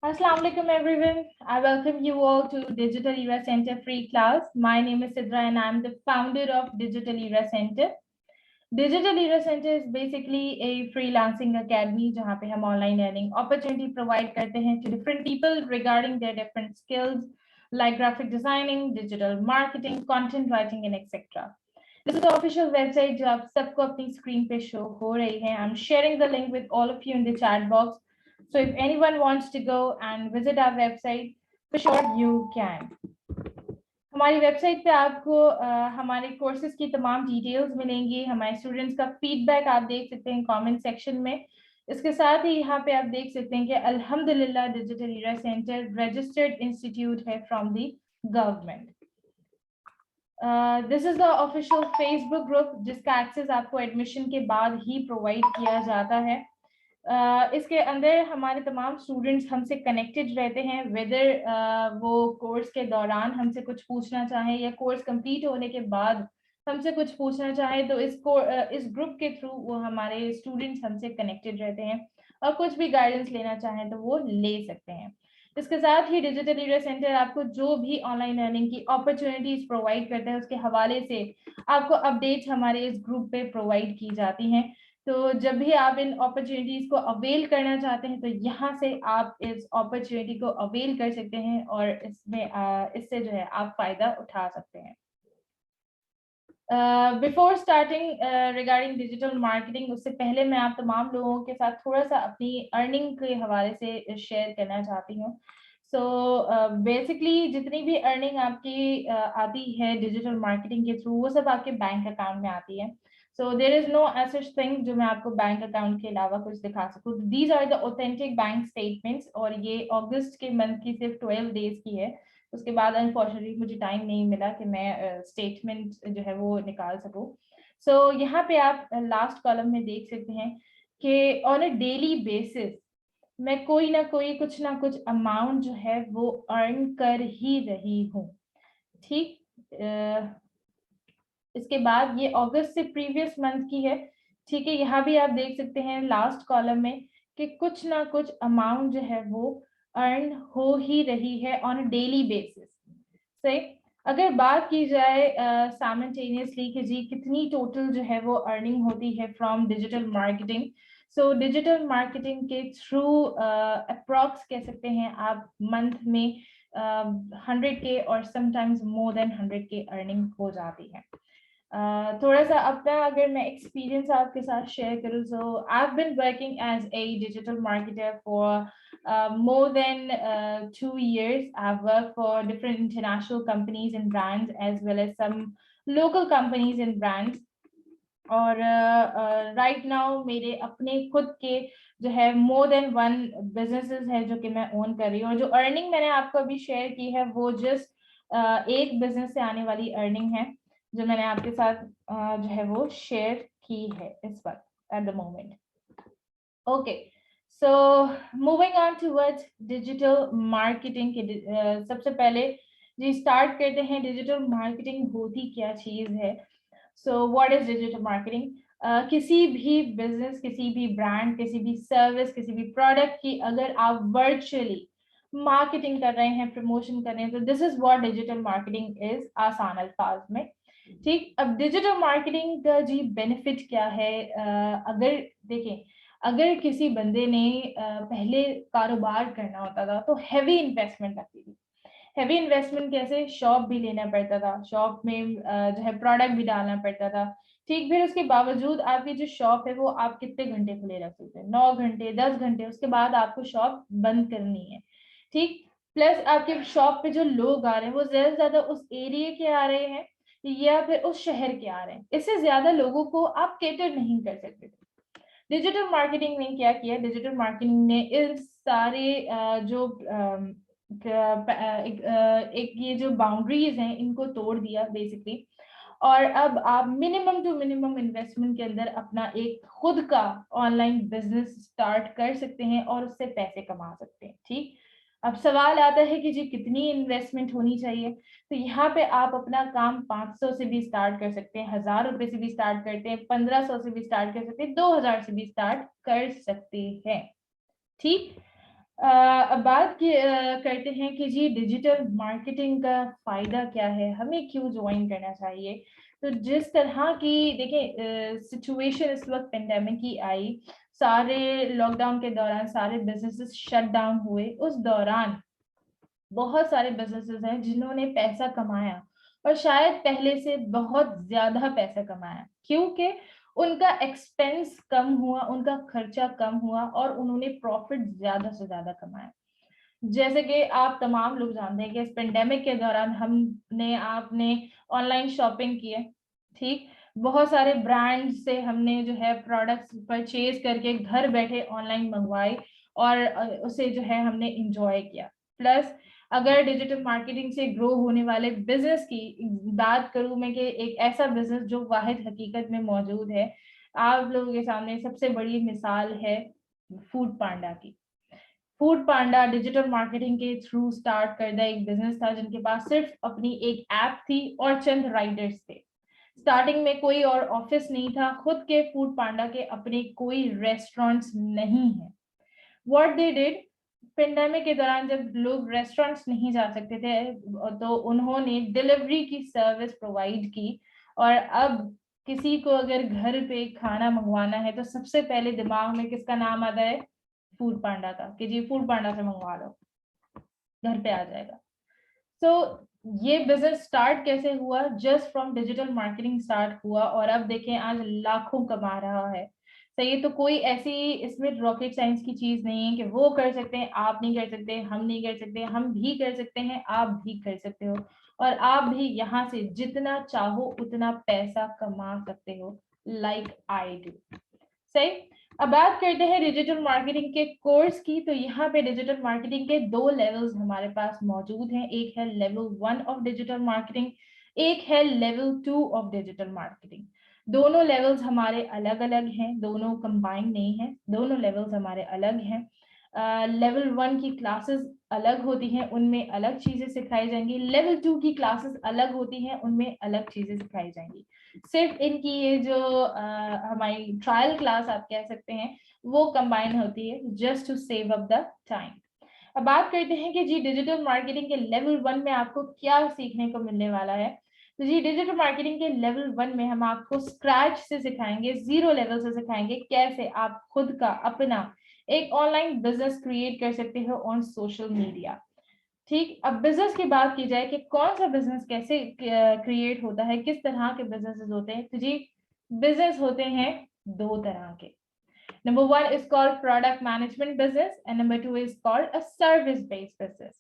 Assalamu alaikum everyone. I welcome you all to Digital Era Center free class. My name is Sidra and I'm the founder of Digital Era Center. Digital Era Center is basically a freelancing academy जहाँ पे हम online learning opportunity provide करते हैं to different people regarding their different skills like graphic designing, digital marketing, content writing and etc. This is the official website जो आप सबको अपनी screen पे show हो रही है. I'm sharing the link with all of you in the chat box. So if anyone wants to go and visit our website, for sure you can. हमारी website पे आपको हमारे कोर्सेज की तमाम डिटेल्स मिलेंगी. हमारे स्टूडेंट्स का फीडबैक आप देख सकते हैं कमेंट सेक्शन में. इसके साथ ही यहाँ पे आप देख सकते हैं कि अल्हम्दुलिल्लाह digital era centre registered institute है from the government. This is the official Facebook group जिसका एक्सेस आपको एडमिशन के बाद ही प्रोवाइड किया जाता है. इसके अंदर हमारे तमाम स्टूडेंट्स हमसे कनेक्टेड रहते हैं, वेदर वो कोर्स के दौरान हमसे कुछ पूछना चाहें या कोर्स कंप्लीट होने के बाद हमसे कुछ पूछना चाहें, तो इस ग्रुप के थ्रू वो हमारे स्टूडेंट्स हमसे कनेक्टेड रहते हैं और कुछ भी गाइडेंस लेना चाहें तो वो ले सकते हैं. इसके साथ ही डिजिटल एरा सेंटर आपको जो भी ऑनलाइन लर्निंग की अपॉर्चुनिटीज प्रोवाइड करता है उसके हवाले से आपको अपडेट्स हमारे इस ग्रुप पे प्रोवाइड की जाती हैं. तो जब भी आप इन अपॉर्चुनिटीज को अवेल करना चाहते हैं तो यहाँ से आप इस अपॉर्चुनिटी को अवेल कर सकते हैं और इससे जो है आप फायदा उठा सकते हैं. Before starting regarding digital marketing, उससे पहले मैं आप तमाम लोगों के साथ थोड़ा सा अपनी अर्निंग के हवाले से शेयर करना चाहती हूँ. सो बेसिकली जितनी भी अर्निंग आपकी आती है डिजिटल मार्केटिंग के थ्रू वो सब आपके बैंक अकाउंट में आती है. So there is no such thing जो मैं आपको बैंक अकाउंट के अलावा कुछ दिखा सकूँ. These are the authentic bank statements और ये अगस्त के मंथ की सिर्फ 12 डेज की है. उसके बाद अनफॉर्चुनेटली मुझे टाइम नहीं मिला कि मैं स्टेटमेंट जो है वो निकाल सकूं. सो यहाँ पे आप लास्ट कॉलम में देख सकते हैं कि ऑन अ डेली बेसिस मैं कोई ना कोई कुछ ना कुछ अमाउंट जो है वो अर्न कर ही रही हूँ. ठीक, इसके बाद ये अगस्त से प्रीवियस मंथ की है. ठीक है, यहाँ भी आप देख सकते हैं लास्ट कॉलम में कि कुछ ना कुछ अमाउंट जो है वो अर्न हो ही रही है ऑन डेली बेसिस. सही. अगर बात की जाए साइमल्टेनियसली कि जी कितनी टोटल जो है वो अर्निंग होती है from digital marketing, so digital marketing के थ्रू अप्रॉक्स कह सकते हैं आप मंथ में 100K और sometimes more than 100K earning हो जाती है. थोड़ा सा अपना अगर मैं एक्सपीरियंस आपके साथ शेयर करूँ, so I have been working as a digital marketer for more than 2 years. I've worked for different international companies and brands as well as some local companies and brands. और right now मेरे अपने खुद के जो है more than 1 businesses है जो कि मैं ओन कर रही हूँ. और जो अर्निंग मैंने आपको अभी शेयर की है वो जस्ट एक बिजनेस से आने वाली अर्निंग है जो मैंने आपके साथ जो है वो शेयर की है इस वक्त at the moment. Okay, so moving on towards digital marketing के सबसे पहले जी स्टार्ट करते हैं. डिजिटल मार्केटिंग होती क्या चीज है? So what is digital marketing? किसी भी बिजनेस, किसी भी ब्रांड, किसी भी सर्विस, किसी भी प्रोडक्ट की अगर आप वर्चुअली मार्केटिंग कर रहे हैं, प्रमोशन कर रहे हैं, तो this is what digital marketing is, आसान अल्फाज में. ठीक, अब डिजिटल मार्केटिंग का जी बेनिफिट क्या है? अगर देखें, अगर किसी बंदे ने पहले कारोबार करना होता था तो हैवी इन्वेस्टमेंट लगती थी. हैवी इन्वेस्टमेंट कैसे? शॉप भी लेना पड़ता था, शॉप में जो है प्रोडक्ट भी डालना पड़ता था. ठीक, फिर उसके बावजूद आपकी जो शॉप है वो आप कितने घंटे खुले रख सकते हैं? 9 घंटे, 10 घंटे. उसके बाद आपको शॉप बंद करनी है. ठीक, प्लस आपके शॉप पे जो लोग आ रहे हैं वो ज्यादा से ज्यादा उस एरिया के आ रहे हैं या फिर उस शहर के आ रहे हैं. इससे ज्यादा लोगों को आप केटर नहीं कर सकते. डिजिटल मार्केटिंग ने क्या किया? डिजिटल मार्केटिंग ने इस सारे जो एक ये जो बाउंड्रीज हैं इनको तोड़ दिया बेसिकली. और अब आप मिनिमम टू मिनिमम इन्वेस्टमेंट के अंदर अपना एक खुद का ऑनलाइन बिजनेस स्टार्ट कर सकते हैं और उससे पैसे कमा सकते हैं. ठीक, अब सवाल आता है कि जी कितनी इन्वेस्टमेंट होनी चाहिए? तो यहाँ पे आप अपना काम 500 से भी स्टार्ट कर सकते हैं, 1000 रुपए से भी स्टार्ट करते हैं, 1500 से भी स्टार्ट कर सकते हैं, 2000 से भी स्टार्ट कर सकते हैं. ठीक, अब बात करते हैं कि जी डिजिटल मार्केटिंग का फायदा क्या है, हमें क्यों ज्वाइन करना चाहिए। तो जिस तरह की देखिए सिचुएशन इस वक्त पेंडेमिक की आई, सारे लॉकडाउन के दौरान सारे बिजनेसेस शट डाउन हुए, उस दौरान बहुत सारे बिजनेसेस हैं जिन्होंने पैसा कमाया और शायद पहले से बहुत ज्यादा पैसा कमाया, क्योंकि उनका एक्सपेंस कम हुआ, उनका खर्चा कम हुआ और उन्होंने प्रॉफिट ज्यादा से ज्यादा कमाया। जैसे कि आप तमाम लोग जानते हैं कि इस पेंडेमिक के दौरान हमने आपने ऑनलाइन शॉपिंग की है, ठीक। बहुत सारे ब्रांड से हमने जो है प्रोडक्ट्स परचेज करके घर बैठे ऑनलाइन मंगवाए और उसे जो है हमने इंजॉय किया। प्लस अगर डिजिटल मार्केटिंग से ग्रो होने वाले बिजनेस की बात करूं मैं कि एक ऐसा बिजनेस जो वाहिद हकीकत में मौजूद है आप लोगों के सामने, सबसे बड़ी मिसाल है फूड पांडा की। फूड पांडा डिजिटल मार्केटिंग के थ्रू स्टार्ट करदा एक बिजनेस था जिनके पास सिर्फ अपनी एक ऐप थी और चंद राइडर्स थे। स्टार्टिंग में कोई और ऑफिस नहीं था, खुद के फूड पांडा के अपने कोई रेस्टोरेंट्स नहीं है। व्हाट दे डिड, पेंडेमिक के दौरान जब लोग रेस्टोरेंट्स नहीं जा सकते थे तो उन्होंने डिलीवरी की सर्विस प्रोवाइड की। और अब किसी को अगर घर पे खाना मंगवाना है तो सबसे पहले दिमाग में किसका नाम आता है? फूड पांडा का, कि जी फूड पांडा से मंगवा लो, घर पे आ जाएगा। तो ये बिजनेस स्टार्ट कैसे हुआ? Just from digital marketing start हुआ और अब देखें आज लाखों कमा रहा है। सही है, तो कोई ऐसी इसमें रॉकेट साइंस की चीज नहीं है कि वो कर सकते हैं आप नहीं कर सकते, हम नहीं कर सकते, हम भी कर सकते हैं, आप भी कर सकते हो। और आप भी यहाँ से जितना चाहो उतना पैसा कमा सकते हो, लाइक आई डू। सही। अब बात करते हैं डिजिटल मार्केटिंग के कोर्स की। तो यहाँ पे डिजिटल मार्केटिंग के दो लेवल्स हमारे पास मौजूद हैं, एक है लेवल 1 ऑफ डिजिटल मार्केटिंग, एक है लेवल 2 ऑफ डिजिटल मार्केटिंग। दोनों लेवल्स हमारे अलग अलग हैं, दोनों कंबाइन नहीं है, दोनों लेवल्स हमारे अलग हैं। लेवल 1 की क्लासेस अलग होती हैं, उनमें अलग चीजें सिखाई जाएंगी। लेवल 2 की क्लासेस अलग होती हैं, उनमें अलग चीजें सिखाई जाएंगी। सिर्फ इनकी ये जो हमारी ट्रायल क्लास आप कह सकते हैं वो कंबाइन होती है just to save up the time. अब बात करते हैं कि जी डिजिटल मार्केटिंग के लेवल 1 में आपको क्या सीखने को मिलने वाला है। तो जी डिजिटल मार्केटिंग के लेवल 1 में हम आपको स्क्रैच से सिखाएंगे, जीरो लेवल से सिखाएंगे कैसे आप खुद का अपना एक ऑनलाइन बिजनेस क्रिएट कर सकते हो ऑन सोशल मीडिया। ठीक। अब बिजनेस की बात की जाए कि कौन सा बिजनेस कैसे क्रिएट होता है, किस तरह के बिजनेसेस होते हैं, तो जी बिजनेस होते हैं दो तरह के। Number 1 is called product management business and number 2 is called a service based business.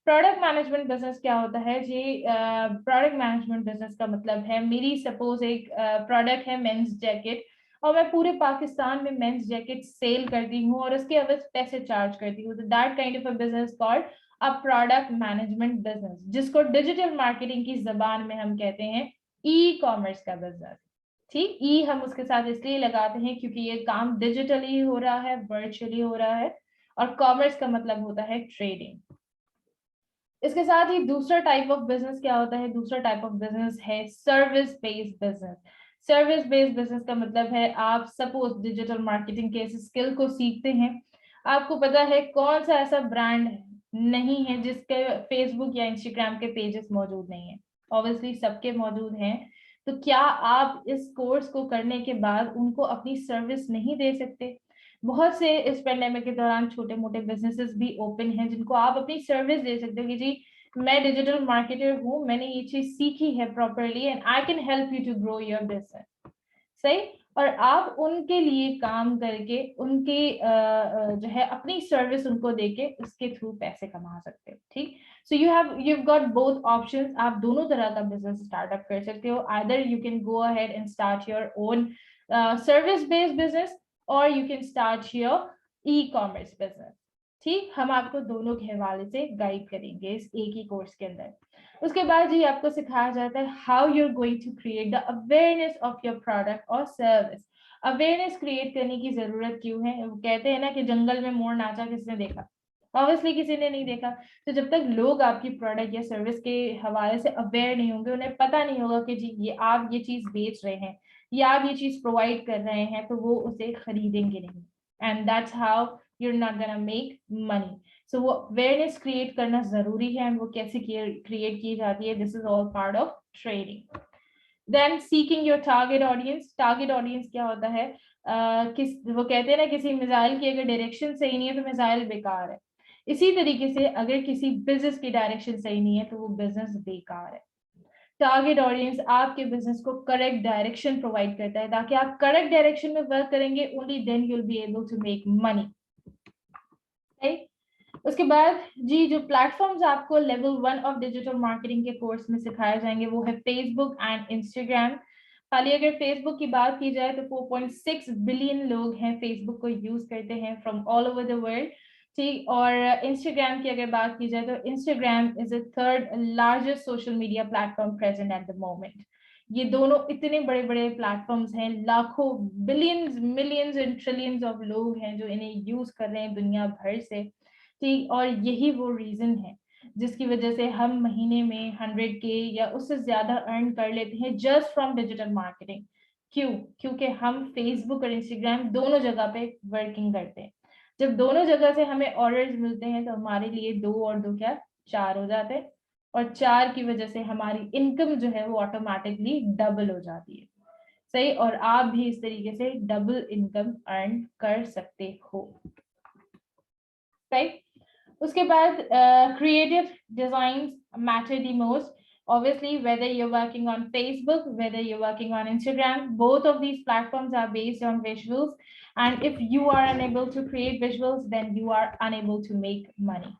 Product management business क्या होता है जी? प्रोडक्ट मैनेजमेंट बिजनेस का मतलब है, मेरी सपोज एक प्रोडक्ट है मेंस जैकेट और मैं पूरे पाकिस्तान में मेंस जैकेट सेल करती हूँ और उसके अवध पैसे चार्ज करती हूँ, तो that kind of a business called a product management business, जिसको डिजिटल मार्केटिंग की जबान में हम कहते हैं ई कॉमर्स का बिजनेस। ठीक, ई हम उसके साथ इसलिए लगाते हैं क्योंकि ये काम डिजिटली हो रहा है, वर्चुअली हो रहा है, और कॉमर्स का मतलब होता है ट्रेडिंग। इसके साथ ही दूसरा टाइप ऑफ बिजनेस क्या होता है? दूसरा टाइप ऑफ बिजनेस है service based business. Service based business का मतलब है आप सपोज डिजिटल मार्केटिंग के इस स्किल को सीखते हैं, आपको पता है कौन सा ऐसा ब्रांड नहीं है जिसके फेसबुक या इंस्टाग्राम के पेजेस मौजूद नहीं है, ऑब्वियसली सबके मौजूद हैं। तो क्या आप इस कोर्स को करने के बाद उनको अपनी सर्विस नहीं दे सकते? बहुत से इस पेंडेमिक के दौरान छोटे मोटे बिजनेसेस भी ओपन हैं जिनको आप अपनी सर्विस दे सकते हो कि जी मैं डिजिटल मार्केटर हूँ, मैंने ये चीज सीखी है properly and I can help you to grow your business. सही। और आप उनके लिए काम करके उनके जो है अपनी सर्विस उनको देके उसके थ्रू पैसे कमा सकते हो। ठीक। So you got both options, आप दोनों तरह का बिजनेस स्टार्टअप कर सकते हो। Either you can go ahead and start your own service based business और you can start your e commerce business. ठीक, हम आपको दोनों के हवाले से गाइड करेंगे इस एक ही कोर्स के अंदर। उसके बाद जी आपको सिखाया जाता है how you are going to create the awareness of your product और सर्विस। अवेयरनेस क्रिएट करने की जरूरत क्यों है? वो कहते हैं ना कि जंगल में मोर नाचा किसने देखा? ऑब्वियसली किसी ने नहीं देखा। तो जब तक लोग आपकी प्रोडक्ट या सर्विस के हवाले से अवेयर नहीं होंगे, उन्हें पता नहीं होगा कि जी ये आप ये चीज बेच रहे हैं या आप ये चीज प्रोवाइड कर रहे हैं, तो वो उसे खरीदेंगे नहीं। And that's how you're not gonna make money. So वो awareness create करना जरूरी है, and वो कैसे create की जाती है, this is all part of training. Then seeking your target audience. Target audience क्या होता है, वो कहते हैं ना, किसी मिसाइल की अगर डायरेक्शन सही नहीं है तो मिसाइल बेकार है। इसी तरीके से अगर किसी बिजनेस की डायरेक्शन सही नहीं है तो वो बिजनेस बेकार है। टारगेट ऑडियंस आपके बिजनेस को करेक्ट डायरेक्शन प्रोवाइड करता है, ताकि आप करेक्ट डायरेक्शन में वर्क करेंगे, only then you will be able to make money. उसके बाद जी जो प्लेटफॉर्म्स आपको लेवल 1 ऑफ डिजिटल मार्केटिंग के कोर्स में सिखाए जाएंगे वो है फेसबुक एंड इंस्टाग्राम। खाली अगर फेसबुक की बात की जाए तो 4.6 बिलियन लोग हैं फेसबुक को यूज करते हैं from all over the world, ठीक। और इंस्टाग्राम की अगर बात की जाए तो Instagram is the third largest social media platform present at the moment. ये दोनों इतने बड़े बड़े प्लेटफॉर्म्स हैं, लाखों billions millions and trillions of लोग हैं जो इन्हें यूज कर रहे हैं दुनिया भर से, ठीक। और यही वो रीजन है जिसकी वजह से हम महीने में 100K या उससे ज्यादा अर्न कर लेते हैं जस्ट फ्रॉम डिजिटल मार्केटिंग। क्यों? क्योंकि हम फेसबुक और इंस्टाग्राम दोनों जगह पे वर्किंग करते हैं। जब दोनों जगह से हमें ऑर्डर्स मिलते हैं तो हमारे लिए 2 और 2 क्या 4 हो जाते हैं, और 4 की वजह से हमारी इनकम जो है वो ऑटोमेटिकली डबल हो जाती है, सही। और आप भी इस तरीके से डबल इनकम अर्न कर सकते हो, सही। उसके बाद creative designs matter the most. Obviously, whether you're working on Facebook, whether you're working on Instagram, both of these platforms are based on visuals. And if you are unable to create visuals, then you are unable to make money.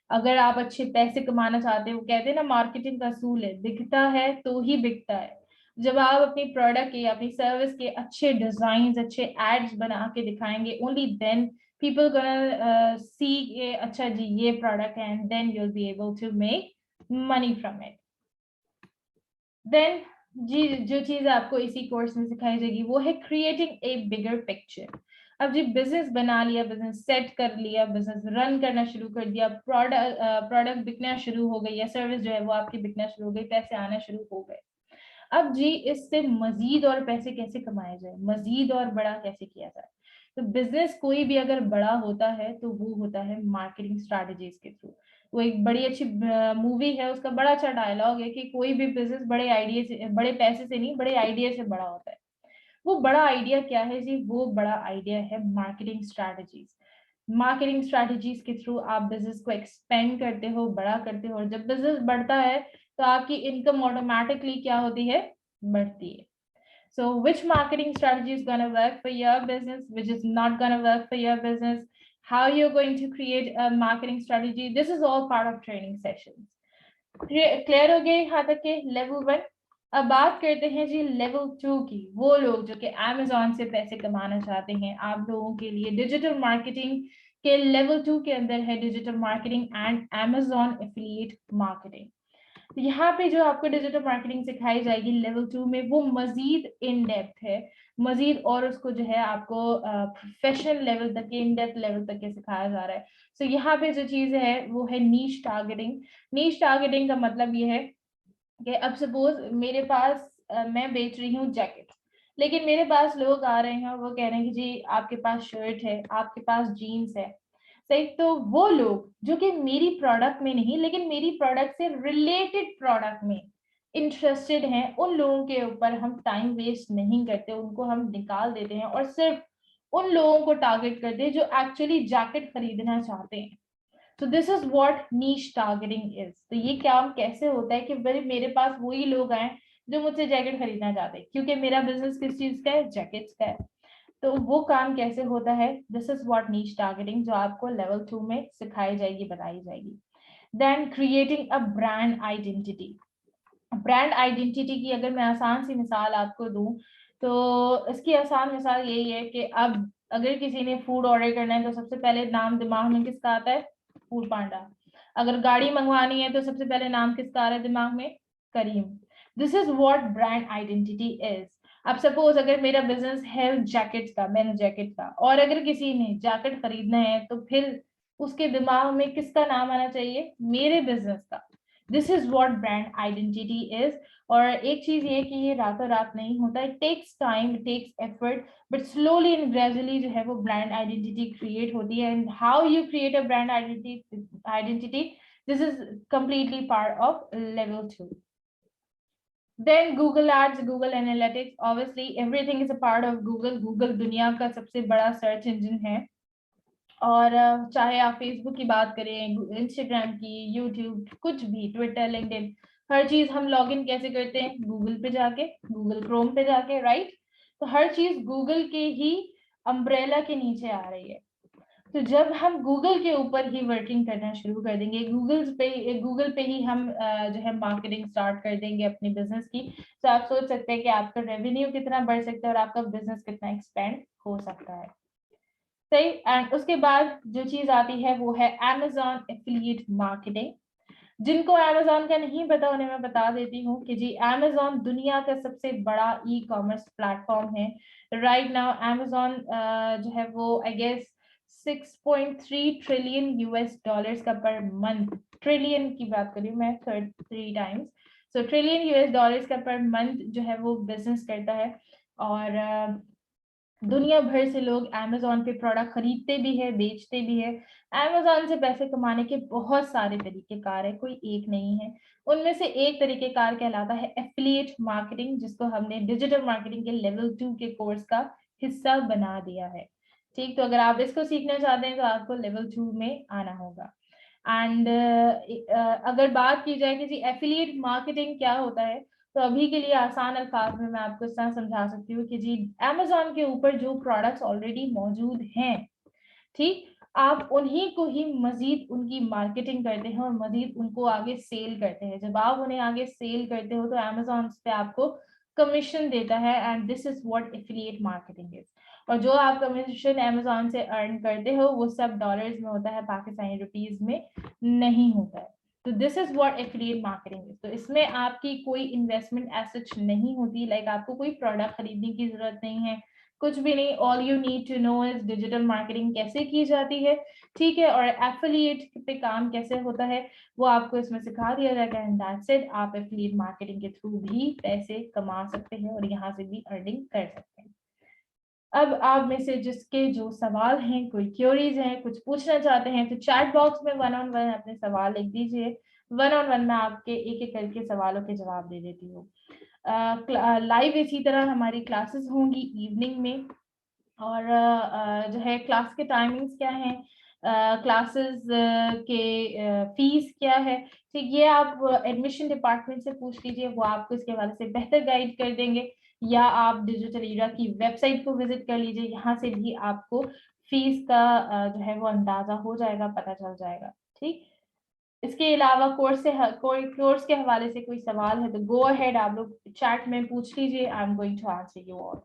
अगर आप अच्छे पैसे कमाना चाहते हो, कहते हैं ना मार्केटिंग का असूल है, दिखता है तो ही बिकता है। जब आप अपनी प्रोडक्ट के अपनी सर्विस के अच्छे डिजाइन अच्छे एड्स बना के दिखाएंगे, only then people gonna see अच्छा जी ये प्रोडक्ट है, and then you'll be able to make money from it. Then जी जो चीज आपको इसी कोर्स में सिखाई जाएगी वो है क्रिएटिंग ए बिगर पिक्चर। अब जी बिजनेस बना लिया, बिजनेस सेट कर लिया, बिजनेस रन करना शुरू कर दिया, प्रोडक्ट बिकना शुरू हो गई या सर्विस जो है वो आपकी बिकना शुरू हो गई, पैसे आना शुरू हो गए। अब जी इससे मजीद और पैसे कैसे कमाए जाए, मजीद और बड़ा कैसे किया जाए। तो बिजनेस कोई भी अगर बड़ा होता है तो वो होता है मार्केटिंग स्ट्रैटेजीज के थ्रू। वो एक बड़ी अच्छी मूवी है, उसका बड़ा अच्छा डायलॉग है कि कोई भी बिजनेस बड़े आइडिया से, बड़े पैसे से नहीं, बड़े आइडिया से बड़ा होता है। वो बड़ा आइडिया क्या है जी? वो बड़ा आइडिया है मार्केटिंग स्ट्रैटेजीज। मार्केटिंग स्ट्रैटेजीज के थ्रू आप बिजनेस को एक्सपेंड करते हो, बड़ा करते हो, और जब बिजनेस बढ़ता है तो आपकी इनकम ऑटोमेटिकली क्या होती है? बढ़ती है। So which marketing strategy is going to work for your business, which is not going to work for your business, how you're going to create a marketing strategy, this is all part of training sessions. Clear हो गए यहाँ तक के level 1? अब बात करते हैं जी level 2 की। वो लोग जो कि Amazon से पैसे कमाना चाहते हैं, आप लोगों के लिए डिजिटल मार्केटिंग के level 2 के अंदर है digital marketing and Amazon affiliate marketing। यहाँ पे जो आपको डिजिटल मार्केटिंग सिखाई जाएगी लेवल 2 में, वो मजीद इन डेप्थ है, मजीद और उसको जो है आपको प्रोफेशनल लेवल तक के, इन डेप्थ लेवल तक के सिखाया जा रहा है। सो यहाँ पे जो चीज है वो है नीश टारगेटिंग। नीश टारगेटिंग का मतलब ये है कि अब सपोज मेरे पास मैं बेच रही हूँ जैकेट, लेकिन मेरे पास लोग आ रहे हैं और वो कह रहे हैं कि जी आपके पास शर्ट है, आपके पास जीन्स है, सही। तो वो लोग जो कि मेरी प्रोडक्ट में नहीं लेकिन मेरी प्रोडक्ट से रिलेटेड प्रोडक्ट में इंटरेस्टेड हैं, उन लोगों के ऊपर हम टाइम वेस्ट नहीं करते, उनको हम निकाल देते हैं और सिर्फ उन लोगों को टारगेट करते हैं जो एक्चुअली जैकेट खरीदना चाहते हैं। तो this is what niche targeting is. तो ये काम कैसे होता है कि भाई मेरे पास वही लोग आए जो मुझसे जैकेट खरीदना चाहते हैं, क्योंकि मेरा बिजनेस किस चीज का है? जैकेट्स का है। तो वो काम कैसे होता है? This is what niche targeting, जो आपको लेवल 2 में सिखाई जाएगी, बताई जाएगी। Then creating a brand identity. Brand identity की अगर मैं आसान सी मिसाल आपको दूं तो इसकी आसान मिसाल यही है कि अब अगर किसी ने फूड ऑर्डर करना है तो सबसे पहले नाम दिमाग में किसका आता है? फूड पांडा। अगर गाड़ी मंगवानी है तो सबसे पहले नाम किसका आ रहा है दिमाग में? Karim. This is what brand identity is. अब सपोज अगर मेरा बिजनेस है जैकेट का, मैंने जैकेट का, और अगर किसी ने जैकेट खरीदना है तो फिर उसके दिमाग में किसका नाम आना चाहिए? मेरे बिजनेस का। This is what brand identity is. और एक चीज ये कि ये रातों रात नहीं होता, it takes time, it takes effort, but slowly and gradually जो है वो ब्रांड आइडेंटिटी क्रिएट होती है। And how you create a brand identity, this is completely part of level 2। Then Google Ads, Google Analytics, obviously everything is a part of Google. Google दुनिया का सबसे बड़ा search engine है। और चाहे आप फेसबुक की बात करें, इंस्टाग्राम की, यूट्यूब, कुछ भी, ट्विटर, लिंक्डइन, हर चीज हम लॉगिन कैसे करते हैं? गूगल पे जाके, गूगल क्रोम पे जाके, राइट? तो हर चीज गूगल के ही अम्ब्रेला के नीचे आ रही है। तो जब हम गूगल के ऊपर ही वर्किंग करना शुरू कर देंगे, गूगल पे ही हम जो है मार्केटिंग स्टार्ट कर देंगे अपनी बिजनेस की, तो आप सोच सकते हैं कि आपका रेवेन्यू कितना बढ़ सकता है और आपका बिजनेस कितना एक्सपेंड हो सकता है। सही। एंड उसके बाद जो चीज आती है वो है Amazon एफिलिएट मार्केटिंग। जिनको Amazon का नहीं पता उन्हें मैं बता देती हूँ कि जी Amazon दुनिया का सबसे बड़ा ई कॉमर्स प्लेटफॉर्म है। राइट नाउ Amazon जो है वो I guess 6.3 trillion US dollars का पर मंथ, ट्रिलियन की बात करी मैं 3 times, so trillion US dollars का पर मंथ जो है वो बिजनेस करता है। और दुनिया भर से लोग Amazon पे प्रोडक्ट खरीदते भी है, बेचते भी है। Amazon से पैसे कमाने के बहुत सारे तरीकेकार है, कोई एक नहीं है। उनमें से एक तरीकेकार कहलाता है एफिलिएट मार्केटिंग, जिसको हमने डिजिटल मार्केटिंग के लेवल 2 के कोर्स का हिस्सा बना दिया है। ठीक, तो अगर आप इसको सीखना चाहते हैं तो आपको लेवल 2 में आना होगा। एंड अगर बात की जाए कि जी एफिलिएट मार्केटिंग क्या होता है, तो अभी के लिए आसान अल्फाज में मैं आपको इस तरह समझा सकती हूँ कि जी Amazon के ऊपर जो प्रोडक्ट्स ऑलरेडी मौजूद हैं, ठीक, आप उन्हीं को ही मजीद उनकी मार्केटिंग करते हैं और मजीद उनको आगे सेल करते हैं। जब आप उन्हें आगे सेल करते हो तो Amazon पे आपको कमीशन देता है, and this is what affiliate marketing is. और जो आप कमीशन Amazon से अर्न करते हो वो सब डॉलर्स में होता है, पाकिस्तानी रुपीस में नहीं होता है। तो this is what affiliate marketing is. तो इसमें आपकी कोई इन्वेस्टमेंट एज सच नहीं होती, लाइक आपको कोई प्रोडक्ट खरीदने की जरूरत नहीं है, कुछ भी नहीं। All you need to know is digital marketing कैसे की जाती है, ठीक है, और एफिलिएट पे काम कैसे होता है वो आपको इसमें सिखा दिया जाएगा। And that's it. आप एफिलिएट मार्केटिंग के थ्रू भी पैसे कमा सकते हैं और यहाँ से भी अर्निंग कर सकते हैं। अब आप में से जिसके जो सवाल हैं, कोई क्यूरीज हैं, कुछ पूछना चाहते हैं, तो चैट बॉक्स में 1-on-1 अपने सवाल लिख दीजिए। 1-on-1 में आपके एक एक करके सवालों के जवाब दे देती हूँ। लाइव इसी तरह हमारी क्लासेस होंगी इवनिंग में। और जो है क्लास के टाइमिंग्स क्या हैं, क्लासेस के फीस क्या है, ठीक, ये आप एडमिशन डिपार्टमेंट से पूछ लीजिए, वो आपको इसके हवाले से बेहतर गाइड कर देंगे। या आप डिजिटल ईरा की वेबसाइट को विजिट कर लीजिए, यहाँ से भी आपको फीस का जो है वो अंदाजा हो जाएगा, पता चल जाएगा। ठीक, इसके अलावा कोर्स के हवाले से कोई सवाल है तो गो अहेड, आप लोग चैट में पूछ लीजिए। I am going to answer you all.